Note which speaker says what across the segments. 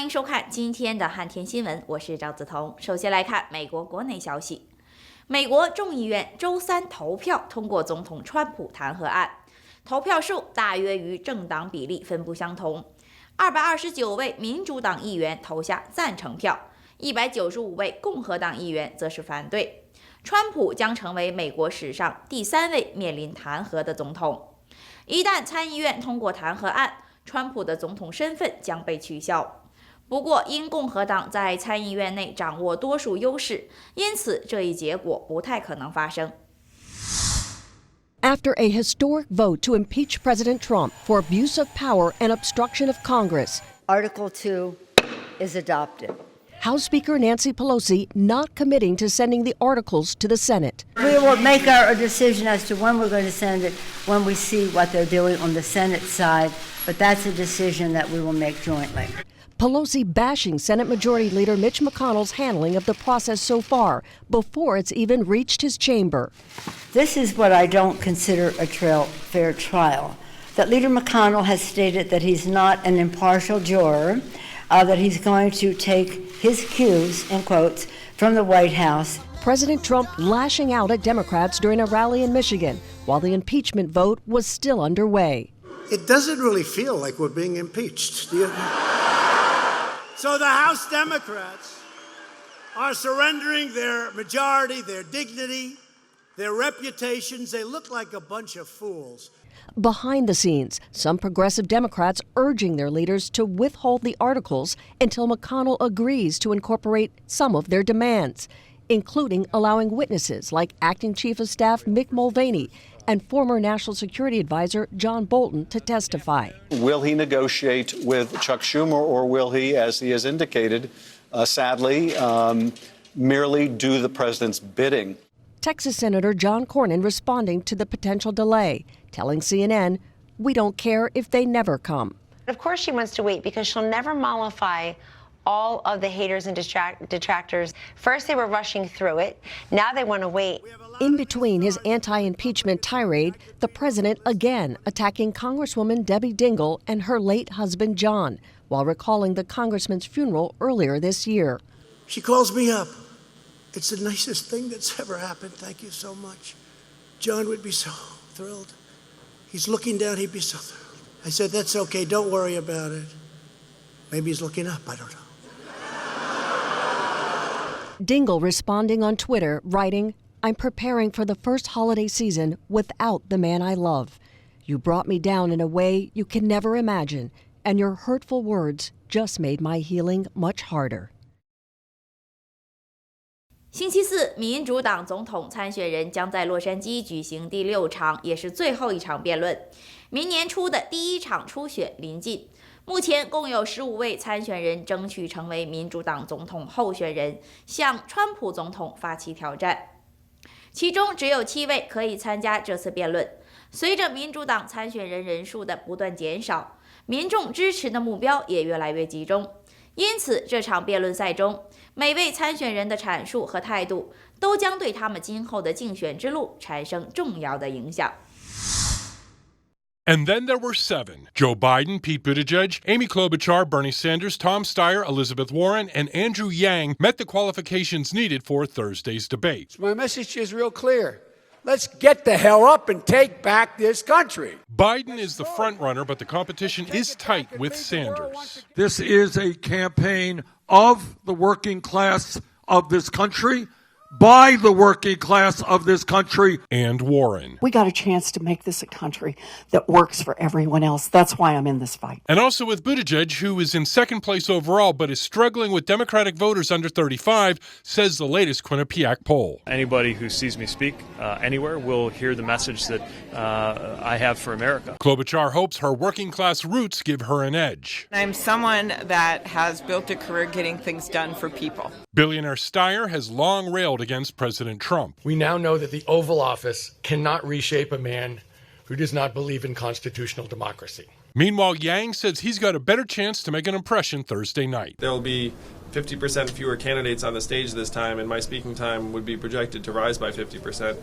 Speaker 1: 欢迎收看今天的汉天新闻，我是赵子彤。首先来看美国国内消息。美国众议院周三投票通过总统川普弹劾案，投票数大约与政党比例分布相同。229位民主党议员投下赞成票，195位共和党议员则是反对。川普将成为美国史上第3位面临弹劾的总统。一旦参议院通过弹劾案，川普的总统身份将被取消。不过，因共和党在参议院内掌握多数优势，因此这一结果不太可能发生。
Speaker 2: After a historic vote to impeach President Trump for abuse of power and obstruction of Congress,
Speaker 3: Article 2 is adopted.
Speaker 2: House Speaker Nancy Pelosi not committing to sending the articles to the Senate.
Speaker 3: We will make our decision as to when we're going to send it when we see what they're doing on the Senate side, but that's a decision that we will make jointly.
Speaker 2: Pelosi bashing Senate Majority Leader Mitch McConnell's handling of the process so far before it's even reached his chamber.
Speaker 3: This is what I don't consider a fair trial. That Leader McConnell has stated that he's not an impartial juror, that he's going to take his cues, in quotes, from the White House.
Speaker 2: President Trump lashing out at Democrats during a rally in Michigan while the impeachment vote was still underway.
Speaker 4: It doesn't really feel like we're being impeached, do you? So the House Democrats are surrendering their majority, their dignity, their reputations. They look like a bunch of fools.
Speaker 2: Behind the scenes, some progressive Democrats urging their leaders to withhold the articles until McConnell agrees to incorporate some of their demands, including allowing witnesses like Acting Chief of Staff Mick Mulvaney and former National Security Advisor John Bolton to testify.
Speaker 5: Will he negotiate with Chuck Schumer, or will he, as he has indicated, sadly, merely do the president's bidding?
Speaker 2: Texas Senator John Cornyn responding to the potential delay, telling CNN, "We don't care if they never come."
Speaker 6: Of course she wants to wait because she'll never mollify all of the haters and detractors. First they were rushing through it. Now they want to wait.
Speaker 2: In between his anti-impeachment tirade, the president again attacking Congresswoman Debbie Dingell and her late husband John, while recalling the congressman's funeral earlier this year.
Speaker 4: She calls me up. It's the nicest thing that's ever happened. Thank you so much. John would be so thrilled. He's looking down, he'd be so thrilled. I said, that's okay, don't worry about it. Maybe he's looking up, I don't know.
Speaker 2: Dingell responding on Twitter, writing, "I'm preparing for the first holiday season without the man I love. You brought me down in a way you can never imagine, and your hurtful words just made my healing much harder."
Speaker 1: 星期四，民主党总统参选人将在洛杉矶举行第6场，也是最后一场辩论。明年初的第1场初选临近，目前共有15位参选人争取成为民主党总统候选人，向川普总统发起挑战。其中只有7位可以参加这次辩论。随着民主党参选人人数的不断减少，民众支持的目标也越来越集中。因此，这场辩论赛中，每位参选人的阐述和态度都将对他们今后的竞选之路产生重要的影响。
Speaker 7: And then there were 7. Joe Biden, Pete Buttigieg, Amy Klobuchar, Bernie Sanders, Tom Steyer, Elizabeth Warren, and Andrew Yang met the qualifications needed for Thursday's debate.
Speaker 8: My message is real clear. Let's get the hell up and take back this country.
Speaker 7: Biden is the frontrunner, but the competition is tight with Sanders.
Speaker 9: This is a campaign of the working class of this country, by the working class of this country.
Speaker 7: And Warren.
Speaker 10: We got a chance to make this a country that works for everyone else. That's why I'm in this fight.
Speaker 7: And also with Buttigieg, who is in second place overall, but is struggling with Democratic voters under 35, says the latest Quinnipiac poll.
Speaker 11: Anybody who sees me speak anywhere will hear the message that I have for America.
Speaker 7: Klobuchar hopes her working class roots give her an edge.
Speaker 12: I'm someone that has built a career getting things done for people.
Speaker 7: Billionaire Steyer has long railed against President Trump.
Speaker 13: We now know that the Oval Office cannot reshape a man who does not believe in constitutional democracy.
Speaker 7: Meanwhile, Yang says he's got a better chance to make an impression Thursday night.
Speaker 14: There will be 50% fewer candidates on the stage this time, and my speaking time would be projected to rise by 50%.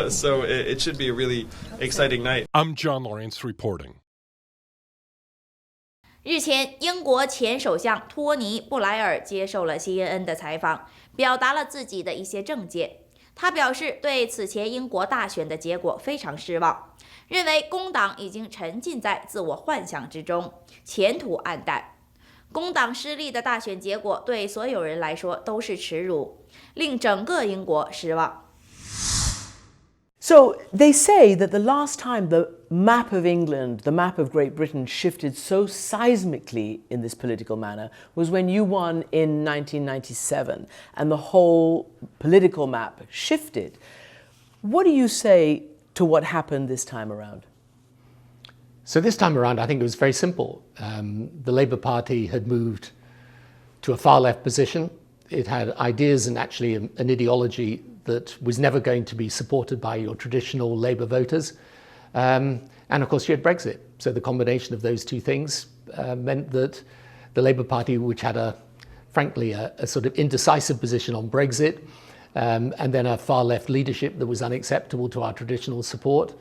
Speaker 14: so it should be a really exciting night.
Speaker 7: I'm John Lawrence reporting.
Speaker 1: 日前，英国前首相托尼·布莱尔接受了 CNN 的采访，表达了自己的一些政见。他表示对此前英国大选的结果非常失望，认为工党已经沉浸在自我幻想之中，前途黯淡。工党失利的大选结果对所有人来说都是耻辱，令整个英国失望。
Speaker 15: So they say that the last time the map of England, the map of Great Britain, shifted so seismically in this political manner was when you won in 1997 and the whole political map shifted. What do you say to what happened this time around?
Speaker 16: So this time around, I think it was very simple. The Labour Party had moved to a far left position. It had ideas and actually an ideology that was never going to be supported by your traditional Labour voters. And of course you had Brexit. So the combination of those two things meant that the Labour Party, which had frankly a sort of indecisive position on Brexit, and then a far left leadership that was unacceptable to our traditional support,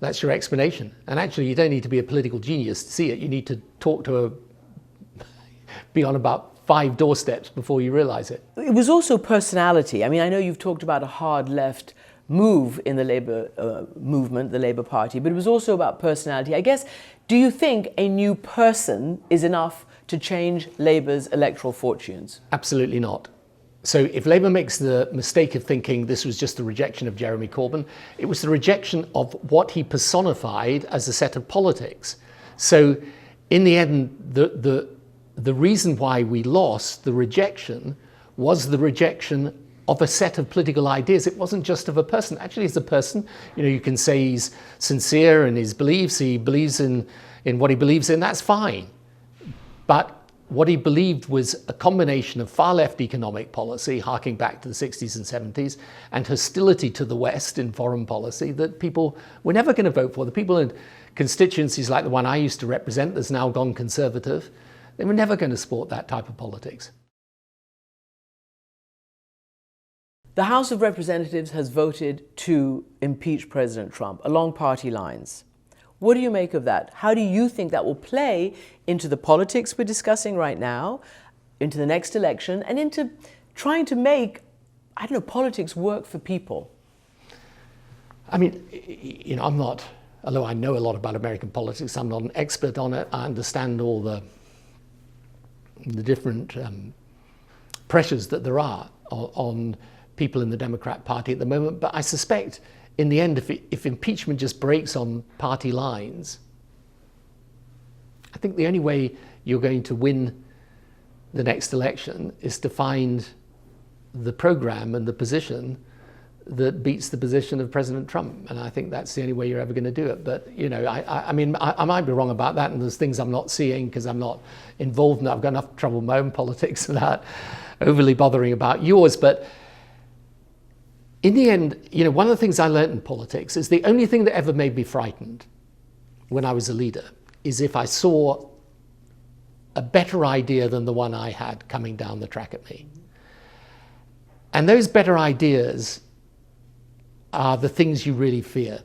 Speaker 16: that's your explanation. And actually you don't need to be a political genius to see it. You need to talk to be on about 5 doorsteps before you realise it.
Speaker 15: It was also personality. I mean, I know you've talked about a hard left move in the Labour movement, the Labour Party, but it was also about personality. I guess, do you think a new person is enough to change Labour's electoral fortunes?
Speaker 16: Absolutely not. So if Labour makes the mistake of thinking this was just a rejection of Jeremy Corbyn, it was the rejection of what he personified as a set of politics. So in the end, the reason why we lost, the rejection, was the rejection of a set of political ideas. It wasn't just of a person. Actually, as a person, you can say he's sincere in his beliefs, he believes in what he believes in, that's fine. But what he believed was a combination of far-left economic policy, harking back to the 60s and 70s, and hostility to the West in foreign policy that people were never going to vote for. The people in constituencies like the one I used to represent that's now gone Conservative, they were never going to support that type of politics.
Speaker 15: The House of Representatives has voted to impeach President Trump along party lines. What do you make of that? How do you think that will play into the politics we're discussing right now, into the next election, and into trying to make, I don't know, politics work for people?
Speaker 16: I mean, I'm not, although I know a lot about American politics, I'm not an expert on it. I understand all the different pressures that there are on people in the Democrat Party at the moment. But I suspect in the end, if impeachment just breaks on party lines, I think the only way you're going to win the next election is to find the program and the position that beats the position of President Trump. And I think that's the only way you're ever going to do it. But, I mean, I might be wrong about that, and there's things I'm not seeing because I'm not involved in that. I've got enough trouble with my own politics without overly bothering about yours. But in the end, one of the things I learned in politics is the only thing that ever made me frightened when I was a leader is if I saw a better idea than the one I had coming down the track at me. And those better ideas are the things you really fear.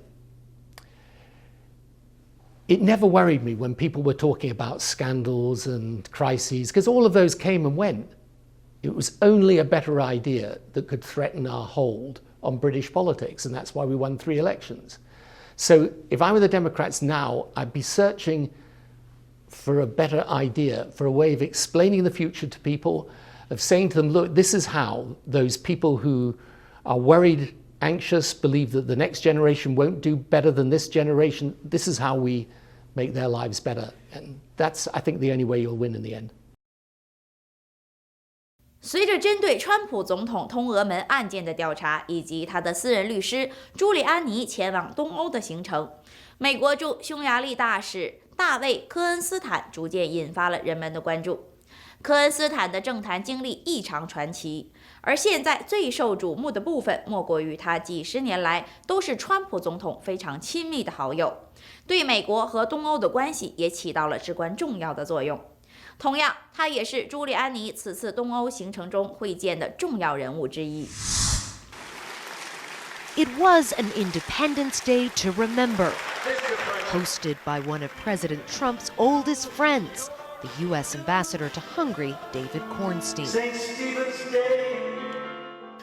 Speaker 16: It never worried me when people were talking about scandals and crises, because all of those came and went. It was only a better idea that could threaten our hold on British politics, and that's why we won 3 elections. So if I were the Democrats now, I'd be searching for a better idea, for a way of explaining the future to people, of saying to them, look, this is how those people who are worried, anxious, believe that the next generation won't do better than this generation, this is how we make their lives better. And that's, I think, the only way you'll win in the end.
Speaker 1: 随着针对川普总统通俄门案件的调查，以及他的私人律师朱利安尼前往东欧的行程，美国驻匈牙利大使大卫·科恩斯坦逐渐引发了人们的关注。科恩斯坦的政坛经历异常传奇，而现在最受瞩目的部分，莫过于他几十年来都是川普总统非常亲密的好友，对美国和东欧的关系也起到了至关重要的作用。同样，他也是朱利安尼此次东欧行程中会见的重要人物之一。
Speaker 17: It was an Independence Day to remember. hosted by one of President Trump's oldest friends, the U.S. ambassador to Hungary, David Cornstein.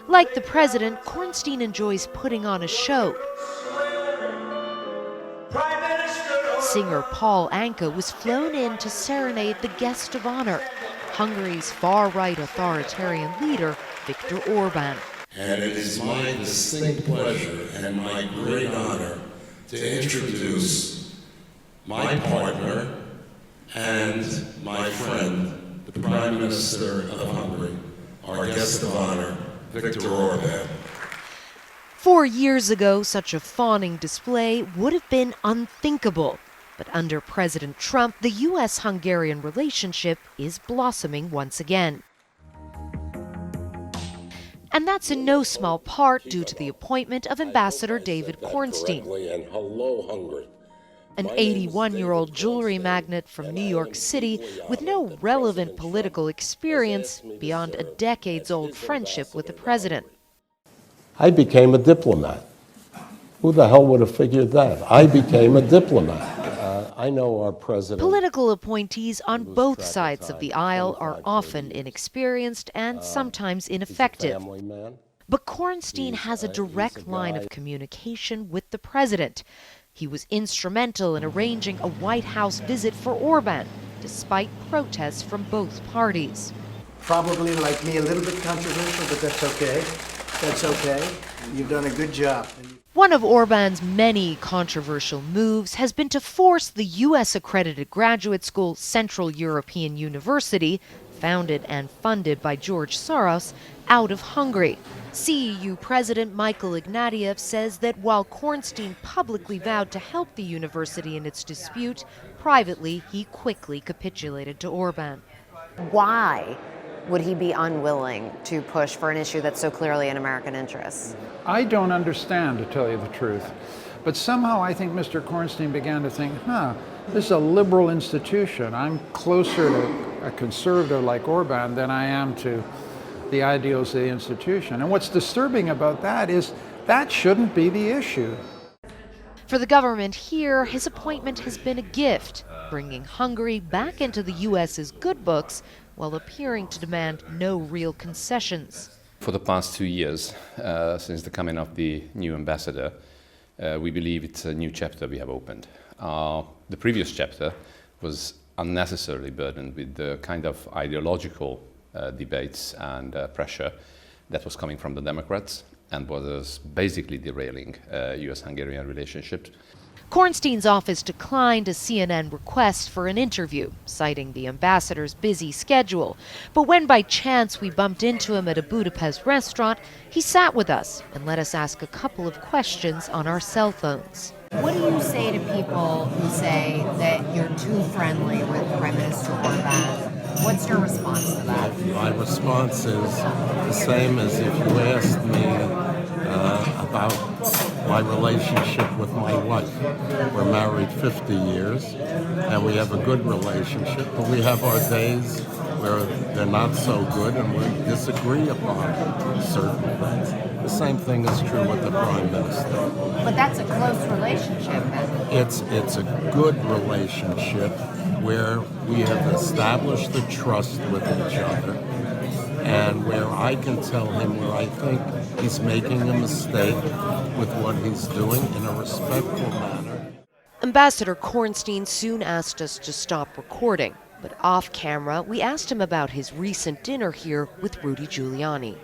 Speaker 17: Like the president, Cornstein enjoys putting on a show. Singer Paul Anka was flown in to serenade the guest of honor, Hungary's far-right authoritarian leader, Viktor Orban.
Speaker 18: And it is my distinct pleasure and my great honor to introduce my partner and my friend, the Prime Minister of Hungary, our guest of honor, Viktor Orban.
Speaker 17: 4 years ago, such a fawning display would have been unthinkable. But under President Trump, the U.S.-Hungarian relationship is blossoming once again. And that's in no small part due to the appointment of Ambassador David Cornstein,
Speaker 18: And hello, Hungary.
Speaker 17: an 81-year-old jewelry magnate from New York City with no relevant political experience beyond a decades-old friendship with the president.
Speaker 18: I became a diplomat. Who the hell would have figured that? I became a diplomat. I know our president.
Speaker 17: Political appointees on both sides of the aisle are often inexperienced and sometimes ineffective. But Cornstein has a direct line of communication with the president. He was instrumental in arranging a White House visit for Orban, despite protests from both parties.
Speaker 4: Probably, like me, a little bit controversial, but that's okay. That's okay. You've done a good job.
Speaker 17: One of Orban's many controversial moves has been to force the U.S.-accredited graduate school Central European University, founded and funded by George Soros, out of Hungary. CEU President Michael Ignatieff says that while Cornstein publicly vowed to help the university in its dispute, privately he quickly capitulated to Orban.
Speaker 6: Why would he be unwilling to push for an issue that's so clearly in American interests?
Speaker 19: I don't understand, to tell you the truth. But somehow I think Mr. Cornstein began to think, this is a liberal institution. I'm closer to a conservative like Orban than I am to the ideals of the institution. And what's disturbing about that is that shouldn't be the issue.
Speaker 17: For the government here, his appointment has been a gift, bringing Hungary back into the U.S.'s good books while appearing to demand no real concessions.
Speaker 20: For the past 2 years, since the coming of the new ambassador, we believe it's a new chapter we have opened. The previous chapter was unnecessarily burdened with the kind of ideological debates and pressure that was coming from the Democrats and was basically derailing U.S.-Hungarian relationships.
Speaker 17: Cornstein's office declined a CNN request for an interview, citing the ambassador's busy schedule. But when by chance we bumped into him at a Budapest restaurant, he sat with us and let us ask a couple of questions on our cell phones.
Speaker 21: What do you say to people who say that you're too friendly with Prime Minister Orban? What's your response to that?
Speaker 18: My response is the same as if you asked me about my relationship with my wife. We're married 50 years, and we have a good relationship, but we have our days where they're not so good and we disagree upon certain things. The same thing is true with the Prime Minister.
Speaker 21: But that's a close relationship.
Speaker 18: It's a good relationship where we have established the trust with each other, and where I can tell him where I think he's making a mistake with what he's doing in a respectful manner.
Speaker 17: Ambassador Cornstein soon asked us to stop recording, but off camera we asked him about his recent dinner here with Rudy Giuliani.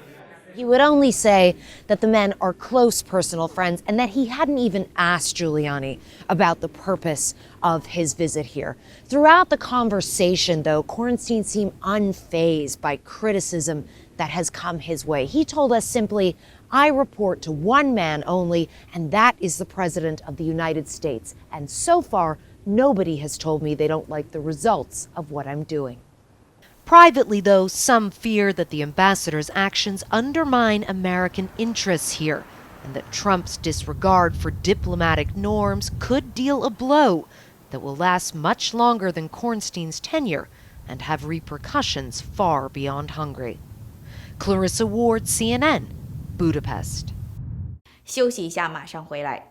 Speaker 21: He would only say that the men are close personal friends and that he hadn't even asked Giuliani about the purpose of his visit here. Throughout the conversation, though, Cornstein seemed unfazed by criticism that has come his way. He told us simply, I report to one man only, and that is the President of the United States. And so far, nobody has told me they don't like the results of what I'm doing.
Speaker 17: Privately, though, some fear that the ambassador's actions undermine American interests here, and that Trump's disregard for diplomatic norms could deal a blow that will last much longer than Cornstein's tenure and have repercussions far beyond Hungary. Clarissa Ward, CNN, Budapest.
Speaker 1: 休息一下，马上回来。